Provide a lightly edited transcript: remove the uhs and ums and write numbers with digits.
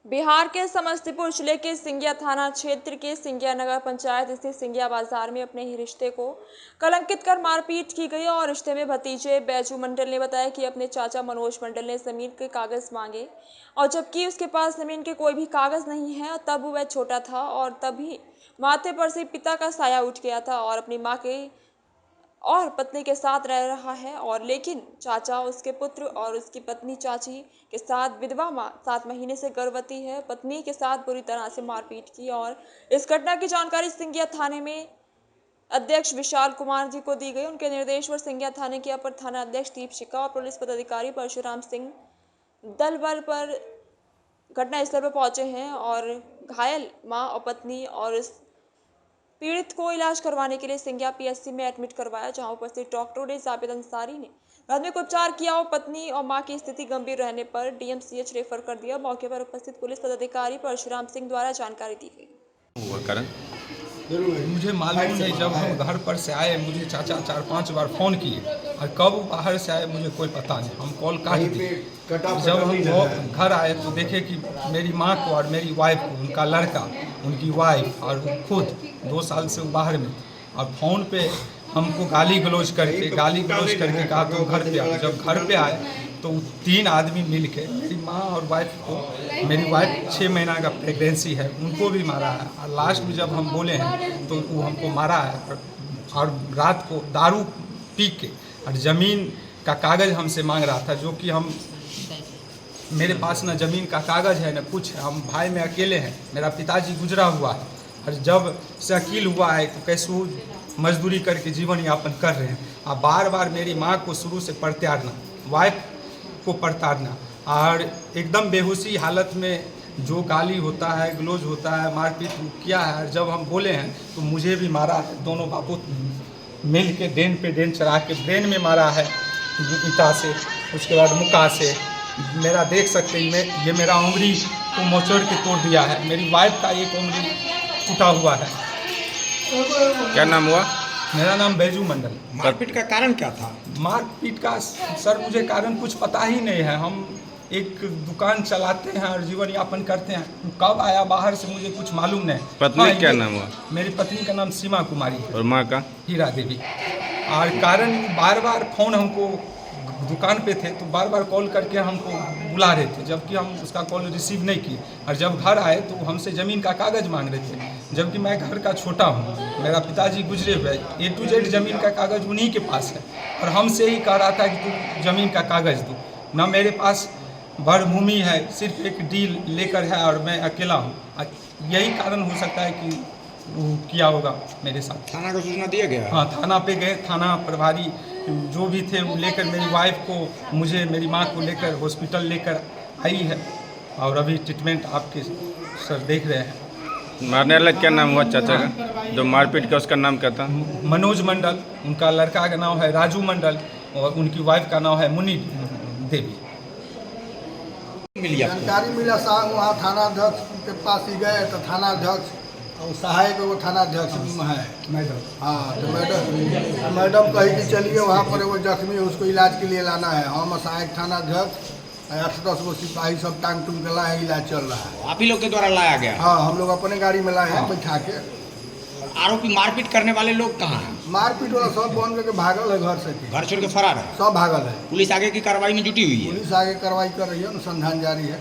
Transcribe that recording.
बिहार के समस्तीपुर जिले के सिंघिया थाना क्षेत्र के सिंघिया नगर पंचायत स्थित सिंघिया बाजार में अपने ही रिश्ते को कलंकित कर मारपीट की गई और रिश्ते में भतीजे बैजू मंडल ने बताया कि अपने चाचा मनोज मंडल ने जमीन के कागज मांगे और जबकि उसके पास जमीन के कोई भी कागज नहीं है और तब वह छोटा था और तभी माथे पर से पिता का साया उठ गया था और अपनी माँ के और पत्नी के साथ रह रहा है और लेकिन चाचा उसके पुत्र और उसकी पत्नी चाची के साथ विधवा मां 7 महीने से गर्भवती है। पत्नी के साथ बुरी तरह से मारपीट की और इस घटना की जानकारी सिंघिया थाने में अध्यक्ष विशाल कुमार जी को दी गई। उनके निर्देश पर सिंघिया थाने के अपर थाना अध्यक्ष दीपशिखा और पुलिस पदाधिकारी परशुराम सिंह दल बल पर घटनास्थल पर पहुंचे हैं और घायल मां और पत्नी और इस पीड़ित को इलाज करवाने के लिए सिंघिया पीएचसी में एडमिट करवाया, जहां उपस्थित डॉक्टरों ने जावेद अंसारी ने प्राथमिक उपचार किया और पत्नी और मां की स्थिति गंभीर रहने पर डीएमसीएच रेफर कर दिया। मौके पर उपस्थित पुलिस पदाधिकारी परशुराम सिंह द्वारा जानकारी दी गई। मुझे मालूम नहीं, जब हम घर पर से आए मुझे चाचा 4-5 बार फ़ोन किए और कब बाहर से आए मुझे कोई पता नहीं, हम कॉल काट दिए। जब हम घर आए तो देखे कि मेरी माँ को और मेरी वाइफ को, उनका लड़का, उनकी वाइफ और खुद 2 साल से बाहर में, और फ़ोन पे हमको गाली गलौज करके कहा तुम घर पे आओ। जब घर पे आए तो 3 आदमी मिलके मेरी माँ और वाइफ को, मेरी वाइफ 6 महीना का प्रेगनेंसी है, उनको भी मारा है और लास्ट में जब हम बोले हैं तो वो हमको मारा है और रात को दारू पी के और ज़मीन का कागज़ हमसे मांग रहा था, जो कि हम मेरे पास ना ज़मीन का कागज़ है ना कुछ है। हम भाई में अकेले हैं, मेरा पिताजी गुजरा हुआ है और जब से अकील हुआ है तो कैसे मजदूरी करके जीवन यापन कर रहे हैं। और बार बार मेरी माँ को शुरू से प्रताड़ना, वाइफ को प्रताड़ना और एकदम बेहोशी हालत में जो गाली होता है, गलौज होता है, मारपीट किया है। जब हम बोले हैं तो मुझे भी मारा है, दोनों बापू मिल के डेन पे डेन चढ़ा के ब्रेन में मारा है ईटा से, उसके बाद मुक्का से। मेरा देख सकते हैं ये मेरा उंगली को मोचड़ के तोड़ दिया है, मेरी वाइफ का एक उंगली टूटा हुआ है। क्या नाम हुआ? मेरा नाम बैजू मंडल। मारपीट का कारण क्या था? मारपीट का सर मुझे कारण कुछ पता ही नहीं है। हम एक दुकान चलाते हैं और जीवन यापन करते हैं। कब आया बाहर से मुझे कुछ मालूम नहीं। पत्नी क्या नाम हुआ? मेरी पत्नी का नाम सीमा कुमारी है। और माँ का? हीरा देवी। और कारण बार बार फ़ोन, हमको दुकान पे थे तो बार बार कॉल करके हमको बुला रहे थे, जबकि हम उसका कॉल रिसीव नहीं किए। और जब घर आए तो हमसे ज़मीन का कागज़ मांग रहे थे, जबकि मैं घर का छोटा हूँ, मेरा पिताजी गुजरे हुए, A to Z ज़मीन का कागज़ उन्हीं के पास है। और हमसे ही कह रहा था कि तू ज़मीन का कागज़ दो ना, मेरे पास भर भूमि है, सिर्फ एक डील लेकर है और मैं अकेला हूँ। यही कारण हो सकता है कि वो किया होगा मेरे साथ। थाना को सूचना दिया गया? हाँ, थाना पे गए, थाना प्रभारी जो भी थे वो लेकर मेरी वाइफ को, मुझे, मेरी माँ को लेकर हॉस्पिटल लेकर आई है और अभी ट्रीटमेंट आपके सर देख रहे हैं। मारने वाला क्या नाम हुआ चाचा का? जो मारपीट का उसका नाम क्या था? मनोज मंडल, उनका लड़का का नाम है राजू मंडल और उनकी वाइफ का नाम है मुनि देवी। जानकारी मिला साहब, वहाँ थाना अध्यक्ष के पास ही गए तो थाना अध्यक्ष और सहायक वो थाना अध्यक्ष है मैडम। हाँ, तो मैडम कही कि चलिए वहाँ पर वो जख्मी है, उसको इलाज के लिए लाना है। हम सहायक थाना अध्यक्ष 8-10 वो सिपाही सब टांग टूंग के लाए, इलाज चल रहा है। आप ही लोग के द्वारा लाया गया? हाँ, हम लोग अपने गाड़ी में लाए हैं बैठा के। आरोपी मारपीट करने वाले लोग कहाँ हैं? मारपीट वाला सब बंद करके भागल है घर से, घर छोड़ के फरार है? सब भागल है। पुलिस आगे की कार्रवाई में जुटी हुई है? पुलिस आगे कार्रवाई कर रही है, अनुसंधान जारी है।